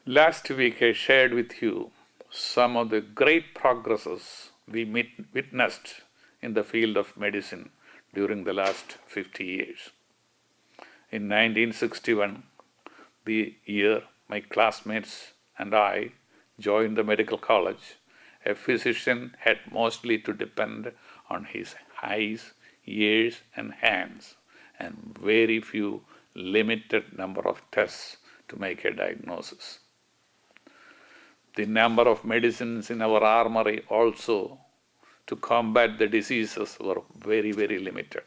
Last week I shared with you some of the great progresses we witnessed in the field of medicine during the last 50 years. In 1961, the year my classmates and I joined the medical college, a physician had mostly to depend on his eyes, ears, and hands, and very few limited number of tests to make a diagnosis. The number of medicines in our armory also to combat the diseases were very, very limited.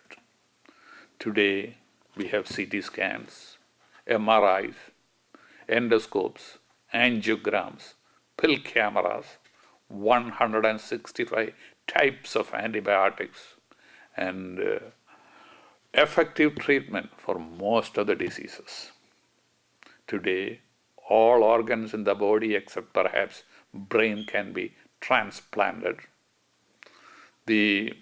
Today, we have CT scans, MRIs, endoscopes, angiograms, pill cameras, 165 types of antibiotics, and effective treatment for most of the diseases. Today, all organs in the body except perhaps brain can be transplanted. The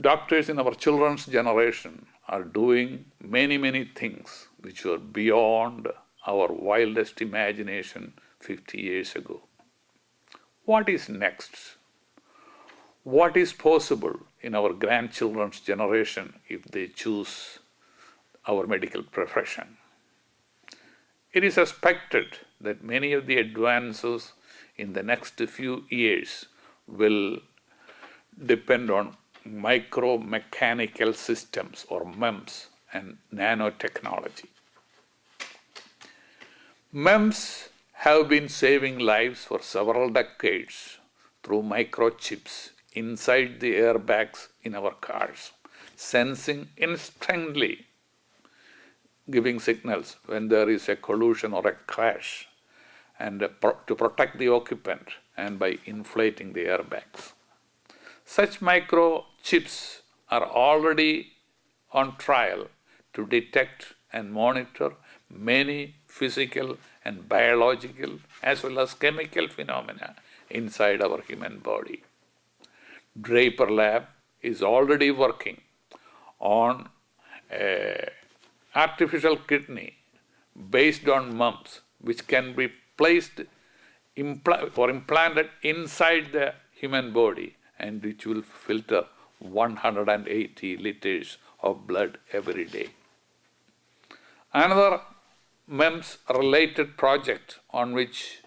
doctors in our children's generation are doing many, many things which were beyond our wildest imagination 50 years ago. What is next? What is possible in our grandchildren's generation if they choose our medical profession? It is expected that many of the advances in the next few years will depend on micromechanical systems or MEMS and nanotechnology. MEMS have been saving lives for several decades through microchips inside the airbags in our cars, sensing instantly, giving signals when there is a collision or a crash, and to protect the occupant and by inflating the airbags. Such microchips are already on trial to detect and monitor many physical and biological as well as chemical phenomena inside our human body. Draper Lab is already working on a artificial kidney based on MEMS, which can be placed or implanted inside the human body and which will filter 180 liters of blood every day. Another MEMS-related project on which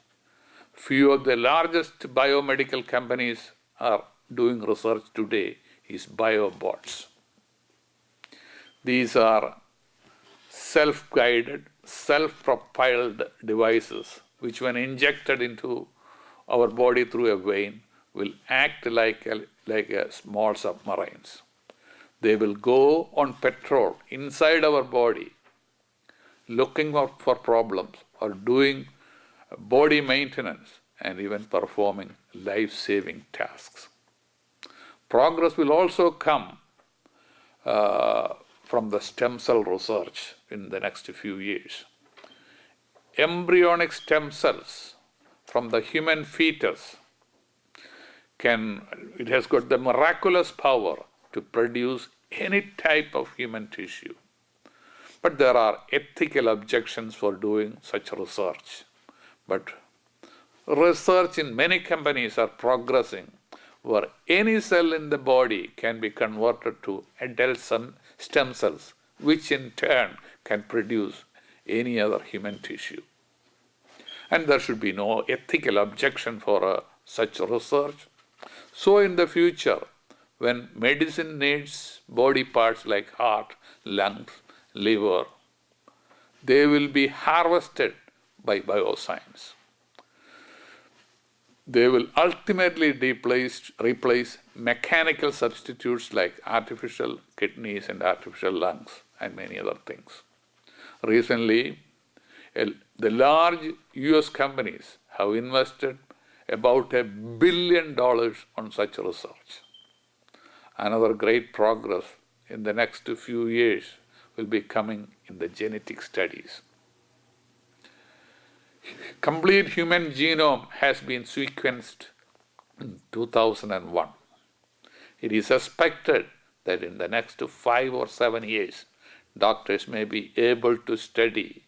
few of the largest biomedical companies are doing research today is biobots. These are self-guided, self-propelled devices which when injected into our body through a vein will act like a small submarines. They will go on patrol inside our body looking out for problems or doing body maintenance and even performing life-saving tasks. Progress will also come from the stem cell research in the next few years. Embryonic stem cells from the human fetus it has got the miraculous power to produce any type of human tissue. But there are ethical objections for doing such research. But research in many companies are progressing where any cell in the body can be converted to adult stem cells, which in turn can produce any other human tissue. And there should be no ethical objection for such research. So in the future, when medicine needs body parts like heart, lungs, liver, they will be harvested by bioscience. They will ultimately replace mechanical substitutes like artificial kidneys and artificial lungs and many other things. Recently, the large US companies have invested about $1 billion on such research. Another great progress in the next few years will be coming in the genetic studies. Complete human genome has been sequenced in 2001. It is expected that in the next 5 or 7 years, doctors may be able to study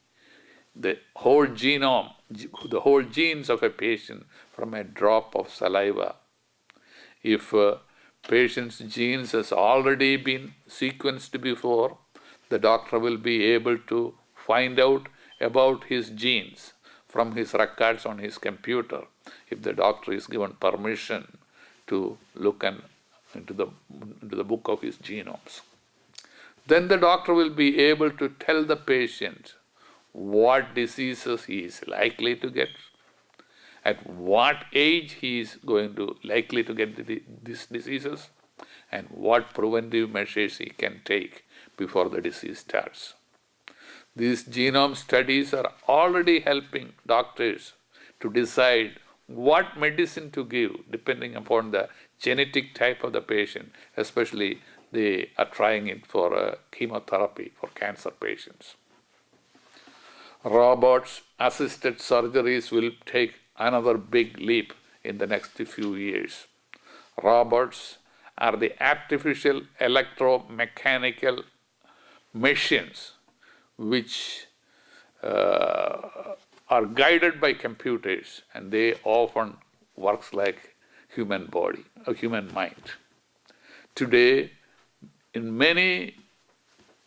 the whole genome, the whole genes of a patient from a drop of saliva. If a patient's genes has already been sequenced before, the doctor will be able to find out about his genes from his records on his computer, if the doctor is given permission to look into the book of his genomes. Then the doctor will be able to tell the patient what diseases he is likely to get, at what age he is going to likely to get these diseases, and what preventive measures he can take before the disease starts. These genome studies are already helping doctors to decide what medicine to give depending upon the genetic type of the patient, especially they are trying it for chemotherapy for cancer patients. Robots-assisted surgeries will take another big leap in the next few years. Robots are the artificial electromechanical machines which are guided by computers, and they often works like human body, a human mind. Today, in many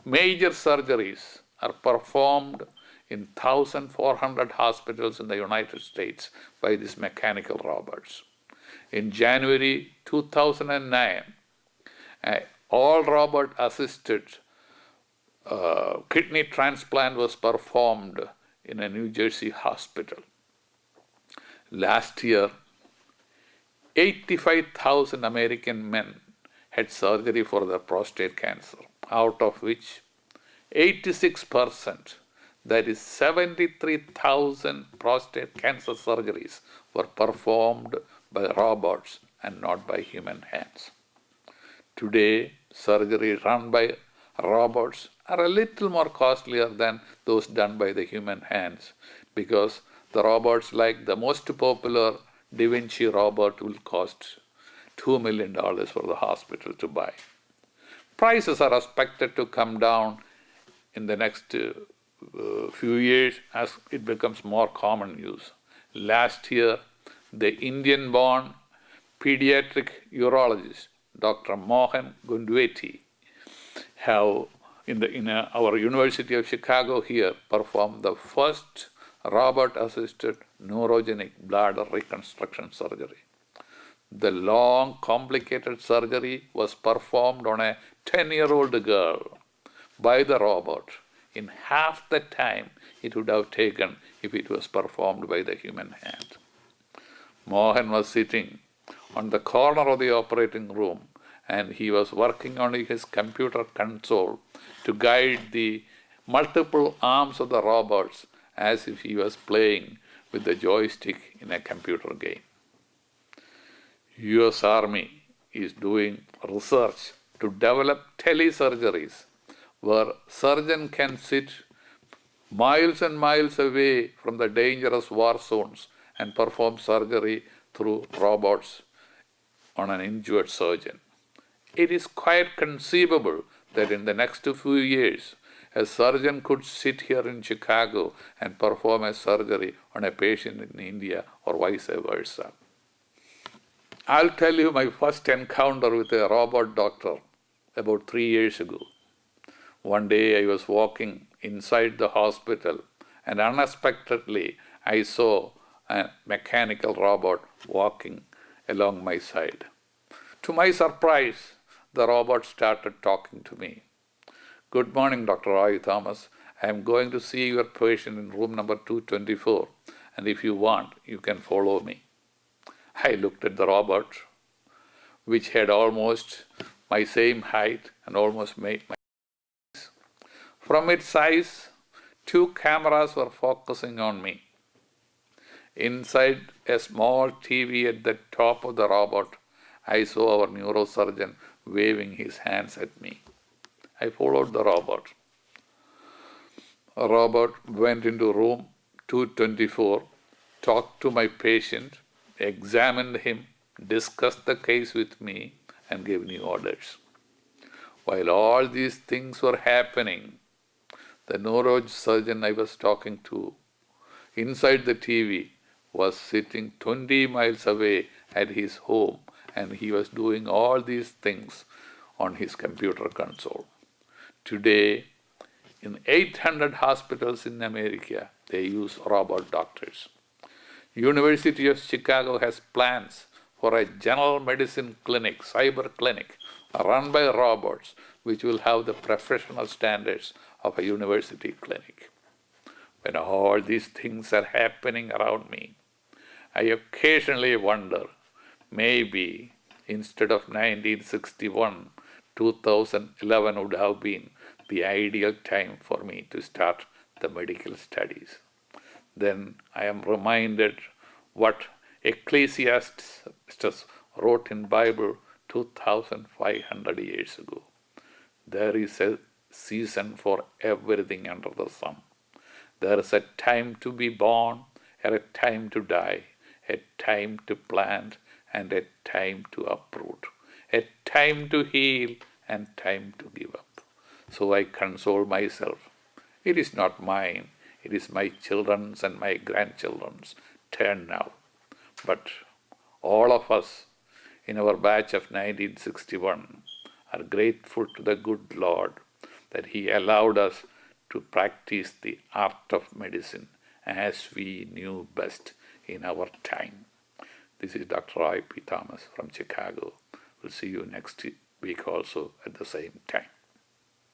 major surgeries are performed in 1,400 hospitals in the United States by these mechanical robots. In January 2009, all robot-assisted kidney transplant was performed in a New Jersey hospital. Last year, 85,000 American men had surgery for their prostate cancer, out of which 86%, that is 73,000 prostate cancer surgeries, were performed by robots and not by human hands. Today, surgery run by robots are a little more costlier than those done by the human hands, because the robots, like the most popular Da Vinci robot, will cost $2 million for the hospital to buy. Prices are expected to come down in the next few years as it becomes more common use. Last year, the Indian-born pediatric urologist, Dr. Mohan Gundweti, have in our University of Chicago here performed the first robot-assisted neurogenic bladder reconstruction surgery. The long, complicated surgery was performed on a 10-year-old girl by the robot in half the time it would have taken if it was performed by the human hand. Mohan was sitting on the corner of the operating room, and he was working on his computer console to guide the multiple arms of the robots as if he was playing with the joystick in a computer game. US Army is doing research to develop telesurgeries where surgeon can sit miles and miles away from the dangerous war zones and perform surgery through robots on an injured surgeon. It is quite conceivable that in the next few years, a surgeon could sit here in Chicago and perform a surgery on a patient in India or vice versa. I'll tell you my first encounter with a robot doctor about 3 years ago. One day I was walking inside the hospital and unexpectedly I saw a mechanical robot walking along my side. To my surprise, the robot started talking to me. "Good morning, Dr. Roy Thomas. I am going to see your patient in room number 224, and if you want, you can follow me." I looked at the robot, which had almost my same height and almost made my size. From its size, 2 cameras were focusing on me. Inside a small TV at the top of the robot, I saw our neurosurgeon waving his hands at me. I followed the robot. A robot went into room 224, talked to my patient, examined him, discussed the case with me, and gave new orders. While all these things were happening, The neurosurgeon I was talking to inside the TV was sitting 20 miles away at his home, and he was doing all these things on his computer console. Today, in 800 hospitals in America, they use robot doctors. University of Chicago has plans for a general medicine clinic, cyber clinic, run by robots, which will have the professional standards of a university clinic. When all these things are happening around me, I occasionally wonder, maybe instead of 1961, 2011 would have been the ideal time for me to start the medical studies. Then I am reminded what Ecclesiastes wrote in Bible 2500 years ago. There is a season for everything under the sun. There is a time to be born, and a time to die, a time to plant, and a time to uproot, a time to heal, and time to give up. So I console myself. It is not mine. It is my children's and my grandchildren's turn now. But all of us in our batch of 1961 are grateful to the good Lord that He allowed us to practice the art of medicine as we knew best in our time. This is Dr. I.P. Thomas from Chicago. We'll see you next week also at the same time.